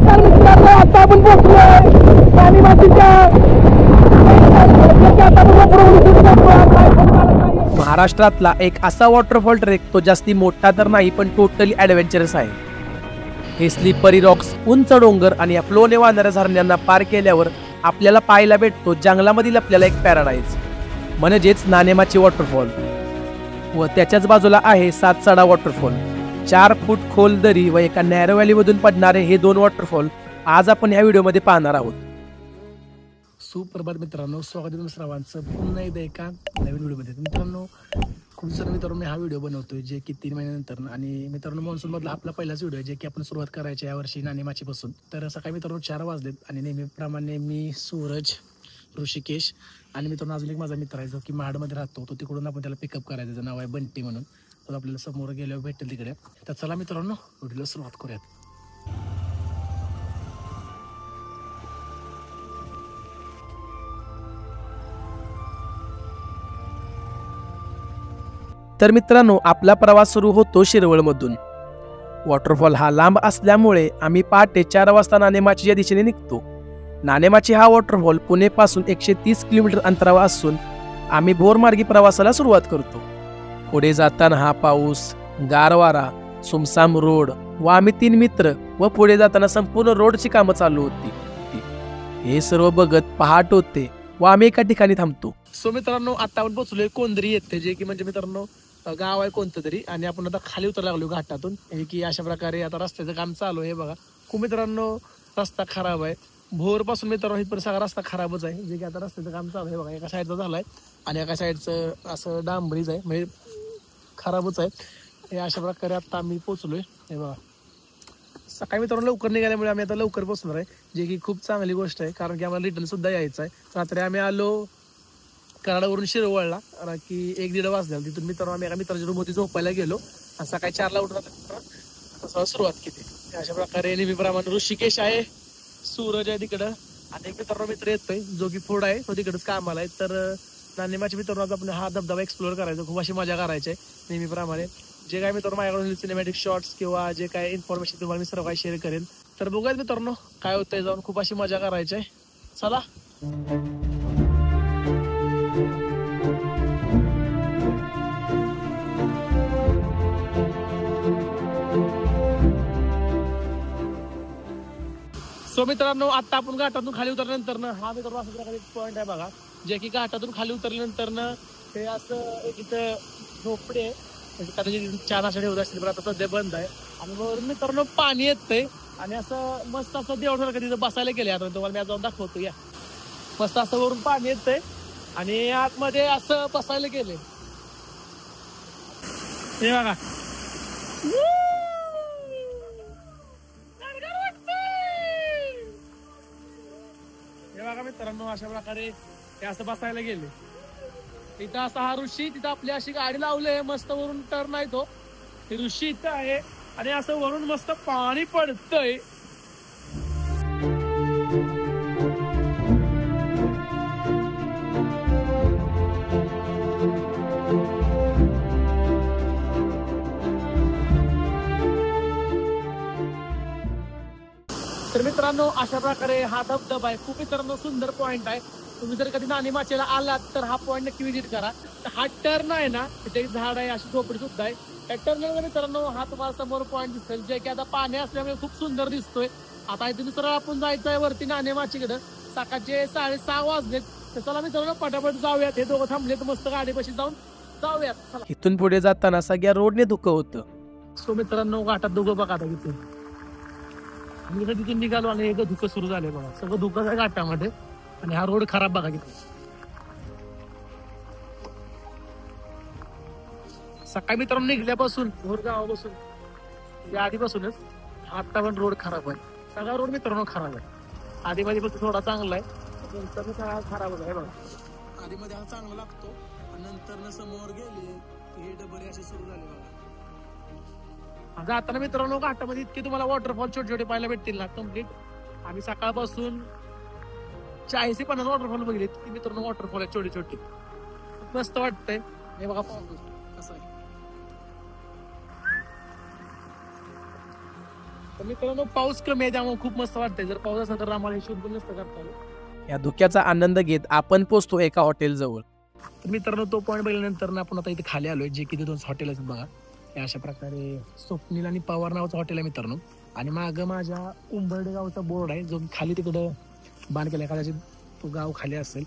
नमस्कार मित्रांनो, आता आपण पोहोचलोय राणीमातीच्या महाराष्ट्रातला एक असा वॉटरफॉल ट्रेक तो जास्ती मोठा तर नाही पण टोटली ॲडव्हेंचरस आहे. हे स्लिपरी रॉक्स, उंच डोंगर आणि या फ्लोने वाहणाऱ्या झरण्यांना पार केल्यावर आपल्याला पाहायला भेटतो जंगलामधील आपल्याला एक पॅराडाईज म्हणजेच नानेमाची वॉटरफॉल. व त्याच्याच बाजूला आहे सातसडा वॉटरफॉल. 4 फूट खोल दरी व एका नॅरो व्हॅलीमधून पडणारे हे 2 वॉटरफॉल आज आपण या व्हिडिओमध्ये पाहणार आहोत. सुप्रभात मित्रांनो, स्वागत आहे सर्वांचं पुन्हा एकदा एका नवीन व्हिडिओमध्ये. मित्रांनो, खूप सारे मित्रांनो मी हा व्हिडिओ बनवतोय जे की 3 महिन्यानंतर, आणि मित्रांनो मॉन्सूनमधला आपला पहिलाच व्हिडिओ आहे जे की आपण सुरुवात करायची यावर्षी नानेमाचीपासून. तर सकाळी मित्रांनो 4 वाजलेत आणि नेहमीप्रमाणे मी, सूरज, ऋषिकेश आणि मित्रांनो अजून एक माझा मित्र आहे जो की महाडमध्ये राहतो. तो तिकडून आपण त्याला पिकअप करायचं. त्याचं नाव आहे बंटी म्हणून. तो आपल्याला समोर गेल्यावर भेटेल तिकडे. तर चला मित्रांनो व्हिडिओला सुरुवात करूयात. तर मित्रांनो आपला प्रवास सुरू होतो शिरवळमधून. वॉटरफॉल हा लांब असल्यामुळे आम्ही पहाटे 4 वाजता नानेमाचीच्या दिशेने निघतो. नानेमाची हा वॉटरफॉल पुणेपासून 130 किलोमीटर अंतरावर असून आम्ही भोरमार्गी प्रवासाला सुरुवात करतो. पुढे जाताना हा पाऊस, गारवारा, सुमसाम रोड व आम्ही 3 मित्र व पुढे जाताना संपूर्ण रोडची कामं चालू होती. हे सर्व बघत पहाट होते व आम्ही एका ठिकाणी थांबतो. सो मित्रांनो आता आपण पोहोचलोय कोंदरी येथे, जे की म्हणजे मित्रांनो गाव आहे कोणतं तरी, आणि आपण आता खाली उतर लागलो घाटातून. हे की अशा प्रकारे आता रस्त्याचं काम चालू आहे. बघा खूप मित्रांनो रस्ता खराब आहे. भोर पासून मित्रांनो इथपर्यंत सगळा रस्ता खराबच आहे. जे की आता रस्त्याचं काम चालू आहे. बघा एका साईडचं झालंय आणि एका साईडचं असं डांबरीच आहे, म्हणजे खराबच आहे. हे अशा प्रकारे आता आम्ही पोहोचलोय. हे बघा सकाळी मित्रांनो लवकर निघाल्यामुळे आम्ही आता लवकर पोहोचणार आहे, जे की खूप चांगली गोष्ट आहे. कारण की आम्हाला रिटर्न सुद्धा यायचं आहे. रात्री आम्ही आलो कराडावरून शिरवळला की 1-1:30 वाजल्या. तिथून मित्रांनो आम्ही एका मित्राच्या रूममध्ये झोपायला गेलो आणि सकाळी 4ला उठून सुरुवात केली. अशा प्रकारे नेहमीप्रमाणे ऋषिकेश आहे, सूरज आहे तिकडं, आणि एक मित्रांनो मित्र येतोय जो की पुढं आहे, तो तिकडंच कामाला आहे. तर नानेमाची मित्रांनो आपण हा धबधबा एक्सप्लोअर करायचा, खूप अशी मजा करायची आहे. नेहमीप्रमाणे जे काय मित्रांनो माझ्याकडून सिनेमॅटिक शॉट्स किंवा जे काय इन्फॉर्मेशन तुम्हाला मी सर्व काही शेअर करेन. तर बघूयात मित्रांनो काय होतंय, जाऊन खूप अशी मजा करायची आहे. चला. सो मित्रांनो आता आपण घाटातून खाली उतरल्यानंतर हा मित्रांनो अशा प्रकारे एक पॉईंट आहे बघा, जे की घाटातून खाली उतरल्यानंतर हे असं एक इथं झोपडी आहे, म्हणजे कदाचित 4 अशा ठेवत असतील पण आता सध्या बंद आहे. आणि वरून मित्रांनो पाणी येतंय आणि असं मस्त असं देवसारखं तिथं बसायला गेले. आता तुम्हाला मी जाऊन दाखवतो. या मस्त असं वरून पाणी येतंय आणि आतमध्ये असं बसायला गेले. हे बघा मित्रांनो अशा प्रकारे हे असं बसायला गेले. इथं असा हा ऋषी, तिथं आपली अशी गाडी लावले, मस्त वरून टर्न आहे तो. हे ऋषी इथं आहे आणि असं वरून मस्त पाणी पडतंय. तर मित्रांनो अशा प्रकारे हा धबधबा आहे. खूप मित्रांनो सुंदर पॉइंट आहे. तुम्ही जर कधी नानेमाचीला आलात तर हा पॉइंट नक्की विजिट करा. हा टर्न आहे ना, तिथे एक झाड आहे, अशी झोपडी सुद्धा आहे. त्या टर्नवर मित्रांनो हा तुम्हाला समोर पॉइंट दिसेल, जे की आता पाणी असल्यामुळे खूप सुंदर दिसतोय. आता इथे सरळ आपण जायचं आहे वरती नानेमाचीकडं. सकाळचे 6:30 वाजलेत. तर चला मित्रांनो पटापट जाऊयात. हे दोघं थांबलेत मस्त गाडीपाशी, जाऊन जाऊयात. इथून पुढे जाताना सगळ्या रोडने धुकं होतं. सो मित्रांनो घाटात दोघं बघा आता इथे मी तिथून निघालो आणि एकदा धुकं सुरू झाले. बघा सगळं धुकं आहे घाटामध्ये आणि हा रोड खराब बघा किती. सकाळी मित्रांनो निघल्यापासून भोर गावापासून आधीपासूनच आता पण रोड खराब आहे. सगळा रोड मित्रांनो खराब आहे. आधीमध्ये फक्त थोडा चांगला आहे, नंतर सगळा खराब आहे. बघा आधीमध्ये हा चांगला लागतो आणि नंतर समोर गेले हे डबरे असे सुरू झाले. बघा जाताना मित्रांनो घाटामध्ये इतके तुम्हाला वॉटरफॉल छोटे छोटे पाहायला भेटतील ना कम्प्लीट. आम्ही सकाळपासून 40 ते 50 वॉटरफॉल बघितले. मित्रांनो वॉटरफॉल आहेत छोटे छोटे, मस्त वाटतंय. हे बघा पाऊस कसं आहे. मित्रांनो पाऊस कमी आहे त्यामुळे खूप मस्त वाटतंय. जर पाऊस असला तर आम्हाला हे शूट पण नसतं करता आलं. या धुक्याचा आनंद घेत आपण पोहोचतो एका हॉटेल जवळ. तर मित्रांनो तो पॉईंट बघितल्यानंतर आपण आता इथे खाली आलोय, जे की 2 हॉटेल आहेत बघा. हे अशा प्रकारे स्वप्नील आणि पवार नावाचं हॉटेल आहे मित्रांनो. आणि मागं माझ्या उंबर्डे गावचा बोर्ड आहे जो खाली तिकडं बांध केला, कदाचित तो गाव खाली असेल.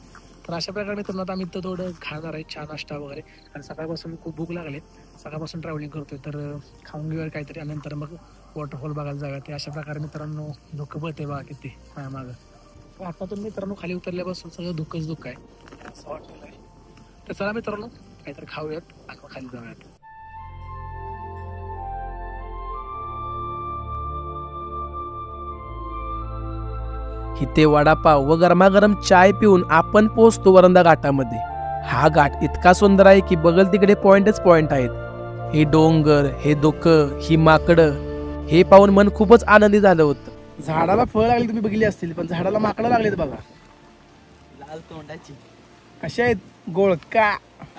तर अशा प्रकारे मित्रांनो आता आम्ही तर थोडं खाणार आहे, चहा नाश्ता वगैरे. आणि सकाळपासून खूप भूक लागली, सकाळपासून ट्रॅव्हलिंग करतोय, तर खाऊन घेऊया काहीतरी आणि नंतर मग वॉटरफॉल बघायला जाऊया. ते अशा प्रकारे मित्रांनो धुकं पळते बघा किती माझ्या मागं. आता तर मित्रांनो खाली उतरल्यापासून सगळं धुकंच धुक आहे असं वाटलेलं आहे. तर चला मित्रांनो काहीतरी खाऊयात आणि मग खाली जाऊयात. इथे वडापाव व गरमागरम चाय पिऊन आपण पोहोचतो वरंदा घाटामध्ये. हा घाट इतका सुंदर आहे की बगल तिकडे पॉइंटच पॉइंट आहेत. हे डोंगर, हे धुकं, ही माकडं, हे पाहून मन खूपच आनंदी झालं होतं. झाडाला फळ लागली तुम्ही बघितली असतील, पण झाडाला माकडं लागलीत बघा. लाल तोंडाची कशा आहेत गोळका.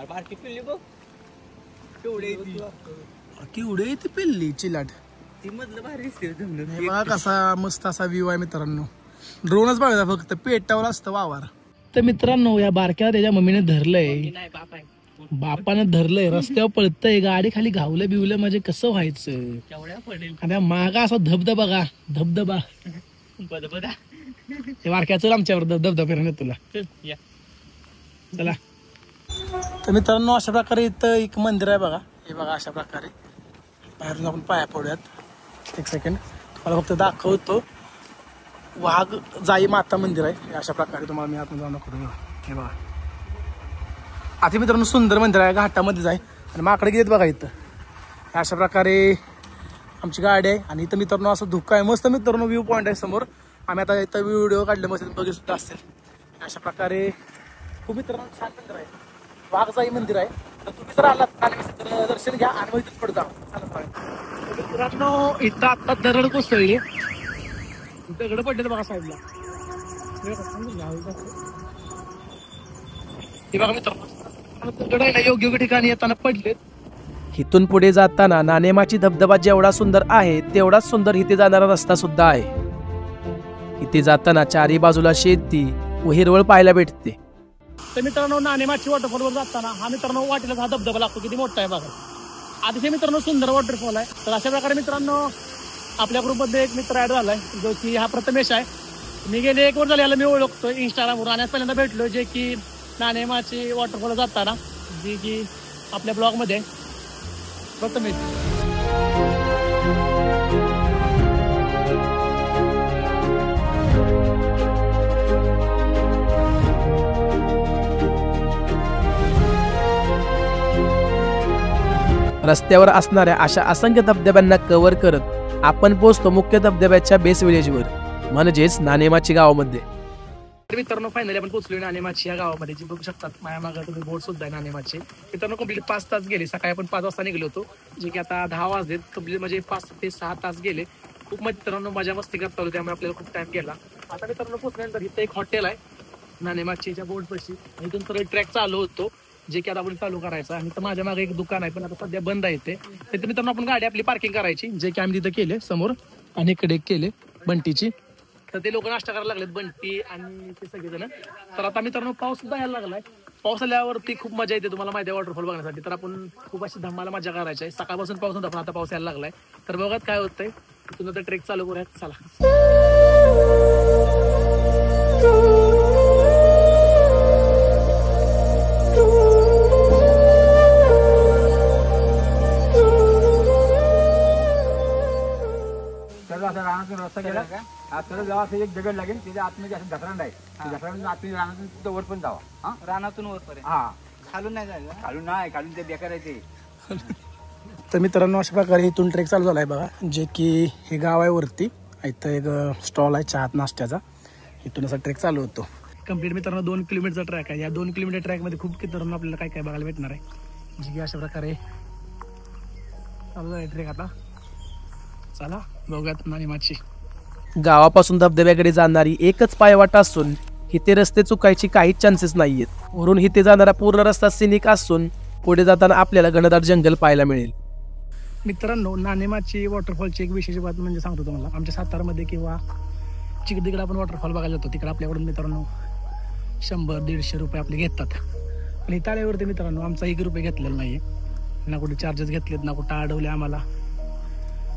बारकी पिल्ली बघ केवढे केवढे ती पिल्ली चिलाट. ती मधलं भारी दिसते. बघा कसा मस्त असा व्ह्यू आहे मित्रांनो. ड्रोनच बघा फक्त पेटावर असतं वावर. तर मित्रांनो या बारक्याला त्याच्या मम्मीने धरलंय, बापानं धरलंय, रस्त्यावर पळतय, गाडी खाली घावलं बिवलं म्हणजे कसं व्हायचं. आणि मागा असा धबधबा का धबधबा हे बारक्याचं आमच्यावर धबधबा फिरणार तुला. चला तर मित्रांनो अशा प्रकारे इथं एक मंदिर आहे बघा. हे बघा अशा प्रकारे बाहेरून आपण पाया पडूयात. एक सेकंड तुम्हाला फक्त दाखवतो. वाघ जाई माता मंदिर आहे. अशा प्रकारे तुम्हाला मी आतमध्ये जाऊन दाखवतो. हे बघा आता मित्रांनो सुंदर मंदिर आहे, घाटामध्येच आहे. आणि माकडे गेलेत बघा इथं. अशा प्रकारे आमची गाडी आहे. आणि इथं मित्रांनो असं धुकं आहे मस्त मित्रांनो. व्ह्यू पॉईंट आहे समोर. आम्ही आता इथं व्हिडिओ काढले मस्त बघित सुद्धा असेल. अशा प्रकारे खूप मित्रांनो छान मंदिर आहे, वाघजाई मंदिर आहे. तर तुम्ही जर आलात आणि तर दर्शन घ्या आणि मग इथं पुढे जा. मित्रांनो इथं आता दरड कोसळली, दगड पडले बघा साईडला. हे बघा मित्रांनो दगड आहे ना योग्य योग्य ठिकाणी येताना पडलेत. इथून पुढे जाताना नाणेमाची धबधबा जेवढा सुंदर आहे तेवढाच सुंदर इथे जाणारा रस्ता सुद्धा आहे. इथे जाताना चारी बाजूला शेती व हिरवळ पाहायला भेटते. तर मित्रांनो नाणेमाची वॉटरफॉल वर जाताना हा मित्रांनो वाटेला हा धबधबा लागतो, किती मोठा आहे बघा. अतिशय मित्रांनो सुंदर वॉटरफॉल आहे. तर अशा प्रकारे मित्रांनो आपल्या ग्रुपमध्ये एक मित्र ऍड झालाय जो की हा प्रथमेश आहे. मी गेले 1 वर्ष झाले याला मी ओळखतो इंस्टाग्रामवर. आणि पहिल्यांदा भेटलो जे की नाणेमाची वॉटरफॉल जाताना, जी की आपल्या ब्लॉगमध्ये प्रथमेश. रस्त्यावर असणाऱ्या अशा असंख्य धबधब्यांना कव्हर करत आपण पोहोचतो मुख्य धबधब्याच्या बेस विलेजवर, म्हणजेच नाणेमाची गावामध्ये. मित्रांनो फायनली आपण पोहोचलो नाणेमाची या गावामध्ये, जी बघू शकतात माझ्या मागे तुम्ही बोर्ड सुद्धा आहे नाणेमाची. मित्रांनो कंप्लीट 5 तास गेले. सकाळी आपण 5 वाजता निघलो होतो, जे की आता 10 वाजलेत. कंप्लीट म्हणजे 5 ते 6 तास गेले. खूप मित्रांनो मजा मस्ती करता होतो, त्यामुळे आपल्याला खूप टाइम गेला. आता मित्रांनो पोहोचल्यानंतर इथं एक हॉटेल आहे नाणेमाचीच्या बोर्ड पाशी. इथून सगळं ट्रॅक चालू होतो, जे की आता आपण चालू करायचं. आणि तर माझ्या मागे एक दुकान आहे पण आता सध्या बंद आहे ते. तर मित्रांनो आपण गाडी आपली पार्किंग करायची, जे की आम्ही तिथं केले समोर. आणि इकडे केले बंटीची. तर ते लोक नाश्ता करायला लागलेत, बंटी आणि ते सगळेजण. तर आता मित्रांनो पाऊस सुद्धा यायला लागलाय. पाऊस आल्यावरती खूप मजा येते, तुम्हाला माहिती आहे वॉटरफॉल बघण्यासाठी. तर आपण खूप अशी धमाला मजा करायची आहे. सकाळपासून पाऊस होता पण आता पाऊस यायला लागलाय. तर बघत काय होतंय, तुला तर ट्रेक चालू करूयात. चला रानातून रस्ता गेला आता जेव्हा एक दगड लागेल त्याच्या आतमध्ये असं घसरंड आहे. घसरंड आतमध्ये रानातून तिथं वर पण जावा. रानातून वरपर्यंत. हा खालून नाही जायचं. खालून नाही, खालून ते बेकार आहे ते. तर मित्रांनो अशा प्रकारे इथून ट्रेक चालू झालाय बघा, जे की हे गाव आहे वरती. इथं एक स्टॉल आहे चहा नाश्त्याचा. इथून असा ट्रेक चालू होतो. कम्प्लीट मित्रांनो 2 किलोमीटरचा ट्रॅक आहे. या 2 किलोमीटर ट्रॅकमध्ये खूप मित्रांनो आपल्याला काय काय बघायला भेटणार आहे, जे की अशा प्रकारे चालू आहे ट्रेक. आता चला बघूयात नाणेमाची. गावापासून धबधब्याकडे जाणारी एकच पायवाट असून इथे रस्ते चुकायची काहीच चान्सेस नाहीयेत. वरून इथे जाणारा पूर्ण रस्ता सिनिक असून पुढे जाताना आपल्याला घनदाट जंगल पाहायला मिळेल. मित्रांनो, नाणेमाची वॉटरफॉलची एक विशेष बात म्हणजे सांगतो तुम्हाला, आमच्या सातारामध्ये किंवा चिखलीकडे आपण वॉटरफॉल बघायला जातो, तिकडे आपल्याकडून मित्रांनो 100-150 रुपये आपले घेतात. पण इथं आल्यावरती मित्रांनो आमचा 1 रुपये घेतलेला नाही आहे, ना कुठे चार्जेस घेतलेत ना कुठं अडवले आम्हाला.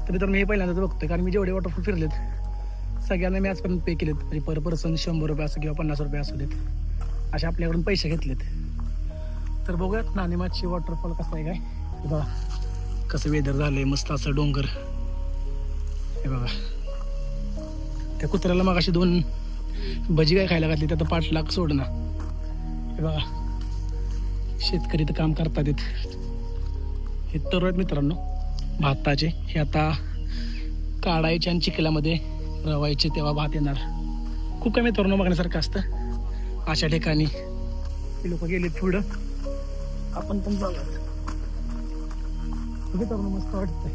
तर मित्रांनो हे पहिल्यांदाच बघतोय, कारण मी जेवढे वॉटरफॉल फिरलेत सगळ्यांना मी आजपर्यंत पे केलेत. म्हणजे पर पर्सन 100 रुपये असो किंवा 50 रुपये असू देत, असे आपल्याकडून पैसे घेतलेत. तर बघूयात नाणेमाची वॉटरफॉल कसं आहे काय. हे बघा कसं वेदर झालंय, मस्त असं डोंगर. हे बघा त्या कुत्र्याला मग अशी 2 भजी काय खायला घातली, त्यात पाठलाग सोडणार. हे बघा शेतकरी तर काम करतात हे तर आहेत मित्रांनो भाताचे. हे आता काढायचे आणि चिखलामध्ये रवायचे, तेव्हा भात येणार. खूप काही मित्रांनो बघण्यासारखं असतं अशा ठिकाणी. ते लोक गेलेत पुढं, आपण पण जाऊयात. मस्त वाटतंय.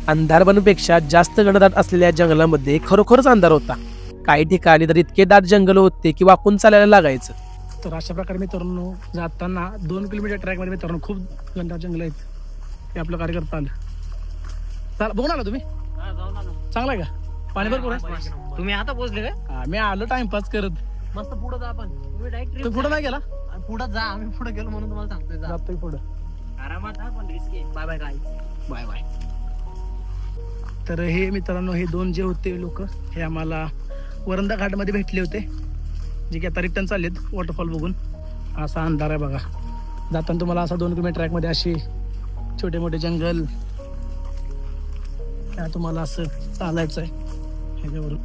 अंधार बनूपेक्षा जास्त घनदाट असलेल्या जंगलामध्ये खरोखरच अंधार होता. काही ठिकाणी तर इतके दाट जंगल होते की वाकून चालायला लागायचं. तर अशा प्रकारे मित्रांनो जाताना 2 किलोमीटर ट्रॅक मध्ये मित्रांनो खूप घनदाट जंगल आहेत. ते आपलं कार्य करता आलं. चला बघून आला तुम्ही? चांगला आहे का? पाणी भरपूर आहे. तुम्ही आता पोहोचले काय? मी आलो टाइमपास करत. मस्त पुढे जा. आपण तुम्ही डायरेक्ट तू पुढे नाही गेला? पुढे जा. आम्ही पुढे गेलो म्हणून तुम्हाला सांगतोय. जातोय पुढे आरामात हा, पण रिस्क आहे. Bye bye guys. Bye bye. तर हे मित्रांनो हे 2 जे होते लोक हे आम्हाला वरंदा घाटमध्ये भेटले होते, जे की आता रिटर्न चाललेत वॉटरफॉल बघून. असा अंधार आहे बघा. जाताना तुम्हाला असा 2 किलोमीटर ट्रॅकमध्ये अशी छोटे मोठे जंगल, तुम्हाला असं चालायचं आहे ह्याच्यावरून.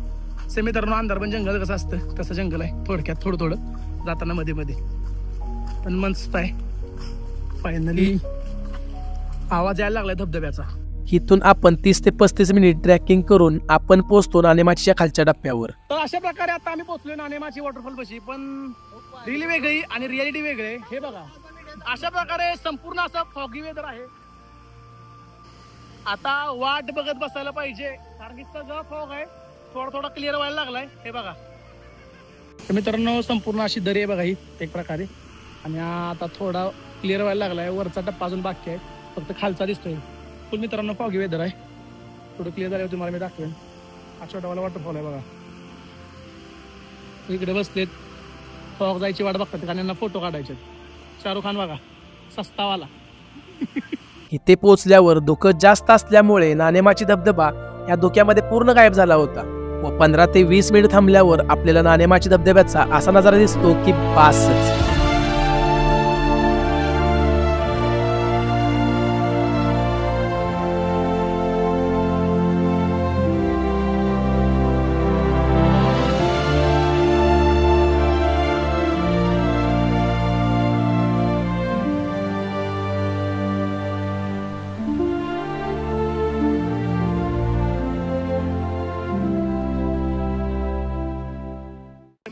से मित्रांनो अंधार पण जंगल कसं असतं तसं जंगल आहे, थोडक्यात थोडं जाताना मध्ये मध्ये. पण मस्त आहे. फायनली आवाज यायला लागलाय धबधब्याचा. इथून आपण 30 ते 35 मिनिट ट्रॅकिंग करून आपण पोहोचतो नाणेमाचीच्या खालच्या टप्प्यावर. तर अशा प्रकारे आता आम्ही पोहोचलो नाणेमाची वॉटरफॉल पाशी. पण रील वेगळी आणि रियालिटी वेगळे. हे बघा अशा प्रकारे संपूर्ण असं फॉगी वेदर आहे. आता वाट बघत बसायला पाहिजे, कारण की सगळं फॉग आहे. थोडा क्लिअर व्हायला लागलाय. हे बघा मित्रांनो संपूर्ण अशी दरी आहे बघा ही एक प्रकारे. आणि आता थोडा क्लिअर व्हायला लागलाय. वरचा टप्पा अजून बाकी आहे, फक्त खालचा दिसतोय. फुल मित्रांनो फॉगी वेदर आहे. थोडं क्लिअर झाल्यावर तुम्हाला मी दाखवेन. हा छोटावाला वॉटरफॉल आहे बघा. इकडे बसलेत फॉग जायची वाट बघतात, कारण यांना फोटो काढायचे. शाहरुख खान बघा सस्तावाला. इथे पोहोचल्यावर धुकं जास्त असल्यामुळे नाणेमाची धबधबा या धुक्यामध्ये पूर्ण गायब झाला होता. व 15 ते 20 मिनिट थांबल्यावर आपल्याला नाणेमाची धबधब्याचा असा नजारा दिसतो की बासच.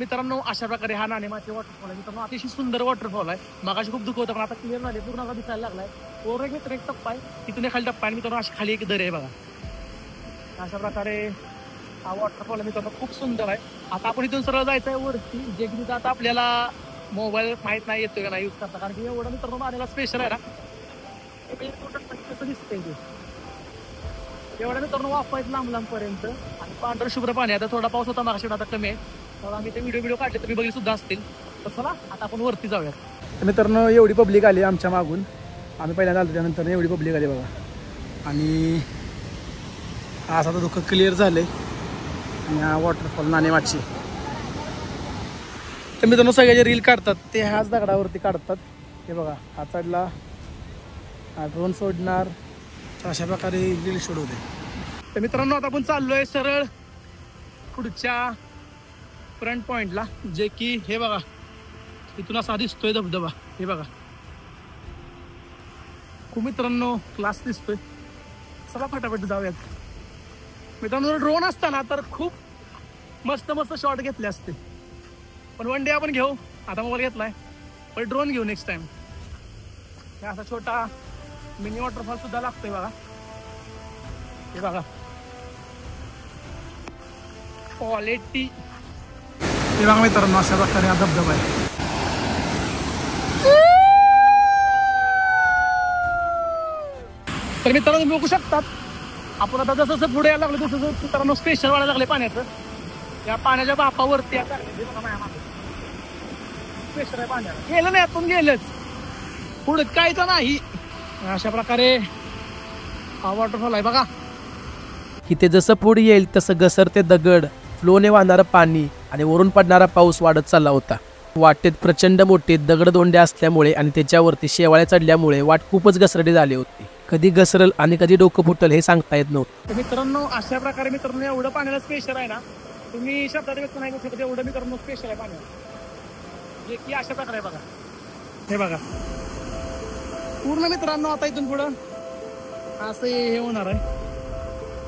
मित्रांनो अशा प्रकारे हा नाणेमाची वॉटरफॉल आहे. मित्रांनो अतिशय सुंदर वॉटरफॉल आहे. मगाशी खूप दुःख होतं, पण आता क्लिअर झाले, पूर्ण दिसायला लागलाय. वर एक मित्र एक टप्पा आहे, तिथून खाली टप्पा आहे. मित्रांनो अशी खाली एक दरी आहे बघा. अशा प्रकारे हा वॉटरफॉल मित्रांनो खूप सुंदर आहे. आता आपण इथून सरळ जायचं आहे वरती, जे की तिथं आता आपल्याला मोबाईल माहित नाही येतोय का नाही यूज करता, कारण की एवढं मित्रांनो नाणेला स्पेशल आहे ना. कसं दिसतंय ते एवढं मित्रांनो वाफायचं लांब पर्यंत. आणि पांढरं शुभ्र पाणी. आता थोडा पाऊस होता मागाशी, आता कमी आहे. तर आम्ही ते व्हिडिओ काढले, तुम्ही बघितले सुद्धा असतील. तर चला आता आपण वरती जाऊयात. मित्रांनो एवढी पब्लिक आली आमच्या मागून. आम्ही पहिल्यांदा आलो त्यानंतर एवढी पब्लिक आली बघा. आणि आज आता दुःख क्लिअर झालंय. आणि हा वॉटरफॉल नाणेमाची. तर मित्रांनो सगळे जे रील काढतात ते ह्याच दगडावरती काढतात. हे बघा हा चढला, हा ड्रोन सोडणार, अशा प्रकारे रील शूट होते. तर मित्रांनो आता आपण चाललोय सरळ पुढच्या फ्रंट पॉइंटला, जे की हे बघा इथून असा दिसतोय धबधबा. हे बघा खूप मित्रांनो क्लास दिसतोय. चला फटाफट जाऊयात. मित्रांनो ड्रोन असताना तर खूप मस्त मस्त शॉट घेतले असते, पण वन डे आपण घेऊ. आता मोबाईल घेतलाय, पण ड्रोन घेऊ नेक्स्ट टाइम. असा छोटा मिनी वॉटरफॉल सुद्धा लागतोय बघा. हे बघा क्वालिटी. हे बघा मित्रांनो अशा प्रकारे हा धबधबा आहे. तर मित्रांनो तुम्ही बघू शकतात आपण आता जसं जसं पुढे यायला लागलो तसं जसं मित्रांनो स्पेशल वाढायला लागले पाण्याचं. या पाण्याच्या बापावरती आता स्पेशल आहे पाण्याला. गेलं नाही आपण गेलंच पुढे काहीच नाही. अशा प्रकारे हा वॉटरफॉल आहे बघा. इथे जसं पुढे येईल तसं घसरते दगड, फ्लोने वाहणारं पाणी आणि वरून पडणारा पाऊस वाढत चालला होता. वाटेत प्रचंड मोठे दगडदोंडे असल्यामुळे आणि त्याच्यावरती शेवाळे चढल्यामुळे वाट खूपच घसरडी झाली होती. कधी घसरल आणि कधी डोकं फुटल हे सांगता येत नव्हतं. मित्रांनो अशा प्रकारे मित्रांनो एवढं पाण्याला स्पेशल आहे ना तुम्ही शब्दात व्यक्त नाही करू शकत एवढं मित्रांनो स्पेशल आहे पाण्याला. जे की अशा प्रकारे बघा हे बघा पूर्ण मित्रांनो आता इथून पुढं असं हे होणार आहे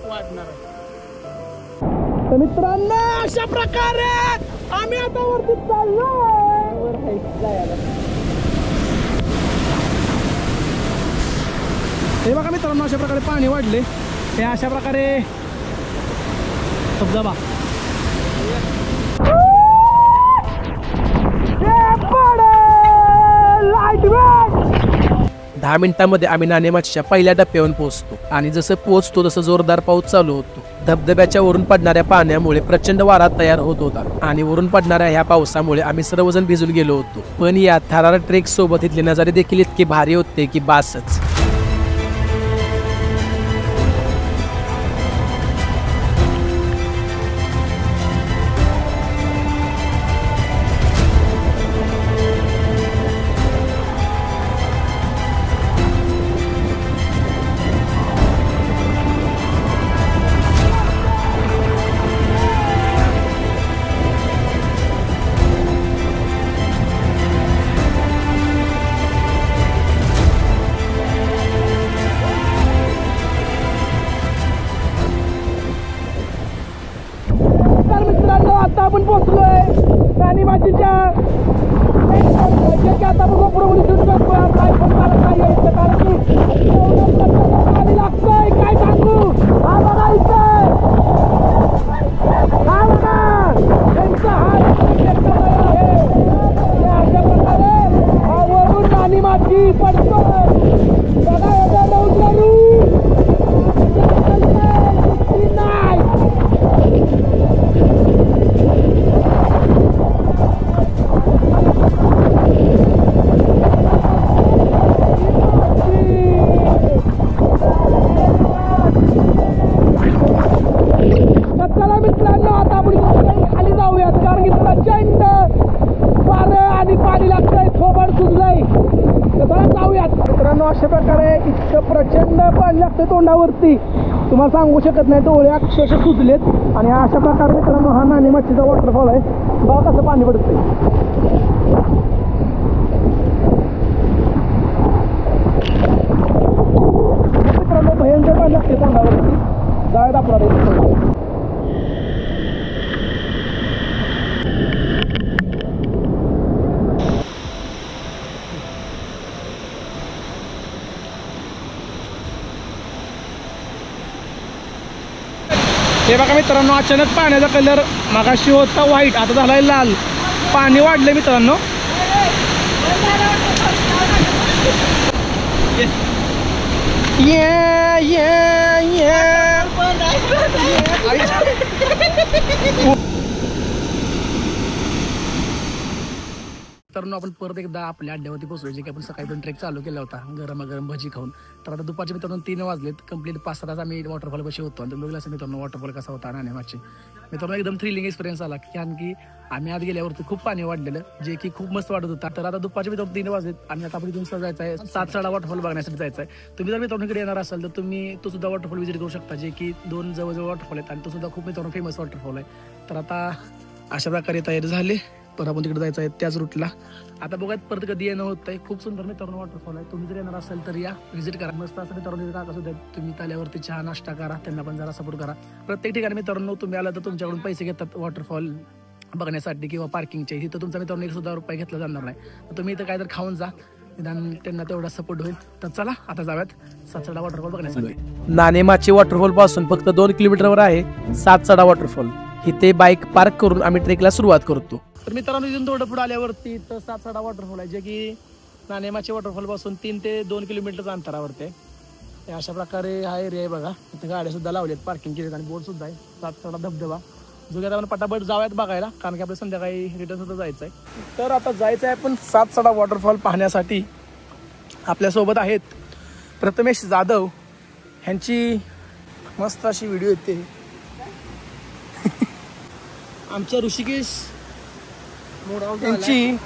वाढणार आहे. तर मित्रांनो अशा प्रकारे आम्ही आता वरती चाललोय. हे बघा मित्रांनो अशा प्रकारे पाणी वाढले. हे अशा प्रकारे धबधबा 10 मिनिटांमध्ये आम्ही नाणेमाचीच्या पहिल्या टप्प्यावर पोहोचतो आणि जसं पोहोचतो तसं जोरदार पाऊस चालू होतो. धबधब्याच्या वरून पडणाऱ्या पाण्यामुळे प्रचंड वारा तयार होत होता आणि वरून पडणाऱ्या ह्या पावसामुळे आम्ही सर्वजण भिजून गेलो होतो. पण या थरार ट्रेक सोबत इथले नजारे देखील इतके भारी होते की बासच. आता आपण पोहोचलोय नाणेमाचीच्या. आता आपण गोपुरवली शूट करतोय. काय पण मला काय यायचं कारण की पाणी लागतंय काय सांगू. हा बघा इथं हा बघा त्यांचा हात आहे. अशा प्रकारे वरून नाणेमाची पडतोय बघा एवढं रौद्रू नाही. अशा प्रकारे इतकं प्रचंड पाणी लागतं तोंडावरती तुम्हाला सांगू शकत नाही. डोळे अक्षरशः सुजलेत. आणि अशा प्रकारे मित्रांनो हा नाणेमाचीचा वॉटरफॉल आहे. बघा कसं पाणी पडतंय. मित्रांनो भयंकर पाणी लागते तोंडावरती. जाळ्यात आपला हे बघा मित्रांनो अचानक पाण्याचा कलर मगाशी होता व्हाईट आता झालाय लाल. पाणी वाढले मित्रांनो. मित्रांनो आपण परत एकदा आपल्या अड्ड्यावरती पोहोचलो. जे की आपण सकाळी पण ट्रेक चालू केला होता गरमागरम भजी खाऊन. तर आता दुपारचे मित्रांनो 3 वाजलेत. कंप्लीट 5-6 तास आम्ही वॉटरफॉल बशी होतो. आणि बघितलं असं मित्रांनो वॉटरफॉल कसा होता नाणेमाची. मित्रांनो एकदम थ्रिलिंग एक्सपिरियन्स आला कारण की आम्ही आत गेल्यावरती खूप पाणी वाढलेलं जे की खूप मस्त वाटत होता. तर आता दुपारचे मित्रांनो 3 वाजलेत आणि आता आपण इथून जायचं आहे 7 वॉटरफॉल बघण्यासाठी जायचं आहे. तुम्ही जर मित्रांनो इकडे येणार असाल तर तुम्ही तो सुद्धा वॉटरफॉल व्हिजिट करू शकता. जे की 2 जवळजवळ वॉटरफॉल आहेत आणि तो सुद्धा खूप मित्रांनो फेमस वॉटरफॉल आहे. तर आता अशा प्रकारे तयारी झाली. तर आपण तिकडे जायचं आहे त्याच रूटला. आता बघा परत कधी येणं होत आहे. खूप सुंदर मित्रांनो वॉटरफॉल आहे. तुम्ही जर येणार असाल तर या व्हिजिट करा. मस्त असं मित्रांनो काका सुद्धा तुम्ही त्याल्यावरती चहा नाश्ता करा. त्यांना पण जरा सपोर्ट करा. प्रत्येक ठिकाणी मित्रांनो तुम्ही आला तर तुमच्याकडून पैसे घेतात वॉटरफॉल बघण्यासाठी किंवा पार्किंगचे. इथं तुमचा मित्रांनो 1 सुद्धा रुपये घेतला जाणार नाही. तर तुम्ही इथं काय तर खाऊन जा निदान त्यांना तेवढा सपोर्ट होईल. तर चला आता जाऊयात सातसडा वॉटरफॉल बघण्यासाठी. नाणेमाची वॉटरफॉल पासून फक्त 2 किलोमीटरवर आहे सातसडा वॉटरफॉल. इथे बाईक पार्क करून आम्ही ट्रेकला सुरुवात करतो. तर मित्रांनो इथून थोडं पुढे आल्यावरती तर सातसडा वॉटरफॉल आहे जे की नाणेमाची वॉटरफॉल पासून 3 ते 2 किलोमीटरच्या अंतरावरती आहे. हे अशा प्रकारे हा एरिया आहे बघा. इथे गाड्या सुद्धा लावल्यात, पार्किंग केलेत आणि बोर्ड सुद्धा आहे. सातसडा धबधबा जो की आता आपण पटापट जाऊयात बघायला, कारण की आपल्या संध्याकाळी रिटर्न सुद्धा जायचं आहे. तर आता जायचं आहे आपण सातसडा वॉटरफॉल पाहण्यासाठी. आपल्यासोबत आहेत प्रथमेश जाधव, ह्यांची मस्त अशी व्हिडिओ येते. आमच्या ऋषिकेश यांची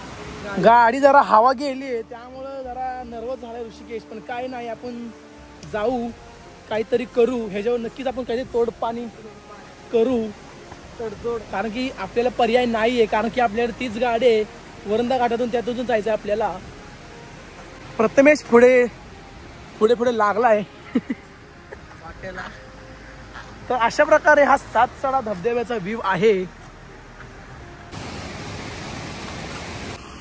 गाडी जरा हवा गेली आहे त्यामुळं जरा नर्वस झालाय ऋषिकेश, पण काय नाही, आपण जाऊ, काहीतरी करू, ह्याच्यावर नक्कीच आपण काहीतरी तोडपाणी करू, तडजोड, कारण की आपल्याला पर्याय नाही आहे, कारण की आपल्याला तीच गाडी आहे वरंदा घाटातून, त्यातून जायचं आहे आपल्याला. प्रथमेश पुढे पुढे पुढे लागलाय. तर अशा प्रकारे हा सातसडा धबधब्याचा व्ह्यू आहे.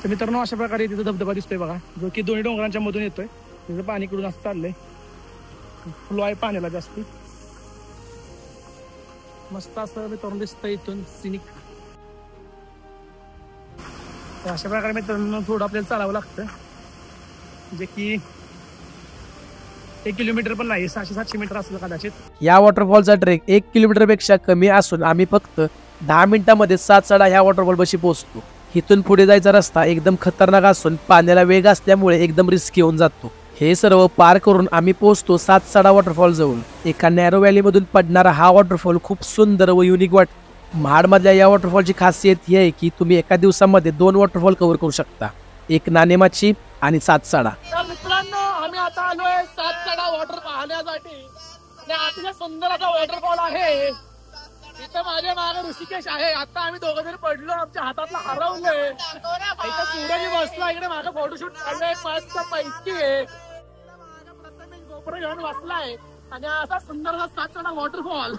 तर मित्रांनो अशा प्रकारे तिथं धबधबा दिसतोय बघा, जो की दोन्ही डोंगरांच्या मधून येतोय. तिथं पाणी इकडून असं चाललंय, फ्लो आहे पाण्याला जास्ती. मस्त असं मित्रांनो दिसतंय इथून सिनिक. तर अशा प्रकारे मित्रांनो थोडं आपल्याला चालावं लागतं, जे की 1 किलोमीटर पण नाही, 600-700 मीटर असलं कदाचित. या वॉटरफॉलचा ट्रेक 1 किलोमीटर पेक्षा कमी असून आम्ही फक्त 10 मिनिटांमध्ये सातसडा ह्या वॉटरफॉल पाशी पोहोचतो. इथून पुढे जायचा रस्ता एकदम खतरनाक असून पाण्याला वेग असल्यामुळे एकदम रिस्की होऊन जातो. हे सर्व पार करून आम्ही पोहोचतो सातसडा वॉटरफॉल जवळ. एका नॅरो व्हॅली मधून पडणारा हा वॉटरफॉल खूप सुंदर व युनिक वाटतो. महाडमधल्या या वॉटरफॉलची खासियत ही आहे की तुम्ही एका दिवसामध्ये 2 वॉटरफॉल कव्हर करू शकता, एक नाणेमाची आणि सातसडा. मित्रांनो आम्ही आता आलोय सातसडा वॉटर पाहण्यासाठी. अतिशय सुंदर असा वॉटरफॉल आहे. इथं माझ्या मागे ऋषिकेश आहे. आता आम्ही दोघं जरी पडलो, आमच्या हातातला हरवलंय. इथं सूर्याजी बसला, इकडे माझा फोटोशूट चाललंय मस्त पैकी आहे. गोपुर घेऊन बसलाय आणि असा सुंदर असा सातसडा वॉटरफॉल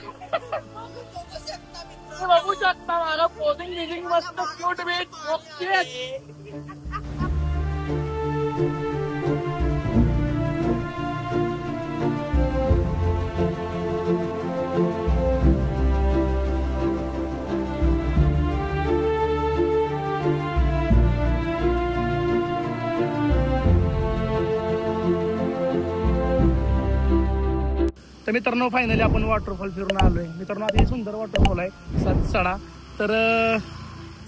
बघू शकता. माझा पोजिंग बिजिंग मस्त क्यूट बीट ओके. तर मित्रांनो फायनली आपण वॉटरफॉल फिरून आलोय. मित्रांनो आता हे सुंदर वॉटरफॉल आहे सातसडा. तर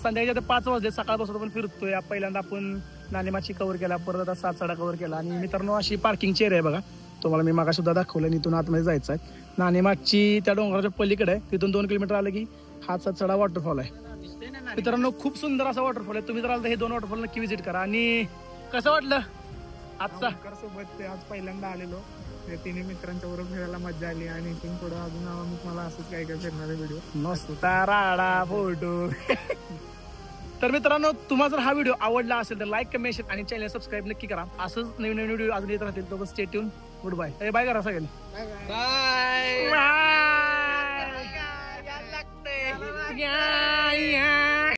संध्याकाळी आता 5 वाजले, सकाळपासून आपण फिरतोय. पहिल्यांदा आपण नाणेमाची कव्हर केला, परत आता सातसडा कव्हर केला. आणि मित्रांनो अशी पार्किंगची एरिया आहे बघा, तुम्हाला मी मागा सुद्धा दाखवलं. इथून आतमध्ये जायचं आहे. नाणेमागची त्या डोंगराच्या पलीकडे आहे, तिथून 2 किलोमीटर आलं की हा सातसडा वॉटरफॉल आहे. मित्रांनो खूप सुंदर असा वॉटरफॉल आहे. तुम्ही जर आला तर हे 2 वॉटरफॉल नक्की विजिट करा. आणि कसं वाटलं आजचा सोबत आज पहिल्यांदा आलेलो, तिन्ही मित्रांच्या बरोबर फिरायला मजा आली. आणि इथून पुढे अजून मला असंच काय काय फिरणारे व्हिडिओ मस्त राडा फोटो. तर मित्रांनो तुम्हाला जर हा व्हिडिओ आवडला असेल तर लाईक, कमेंट, शेअर आणि चॅनल सबस्क्राईब नक्की करा. असंच नवीन नवीन व्हिडिओ अजून येत राहतील. तो stay tune. Goodbye. Bye करा सगळ्यांनी. बाय.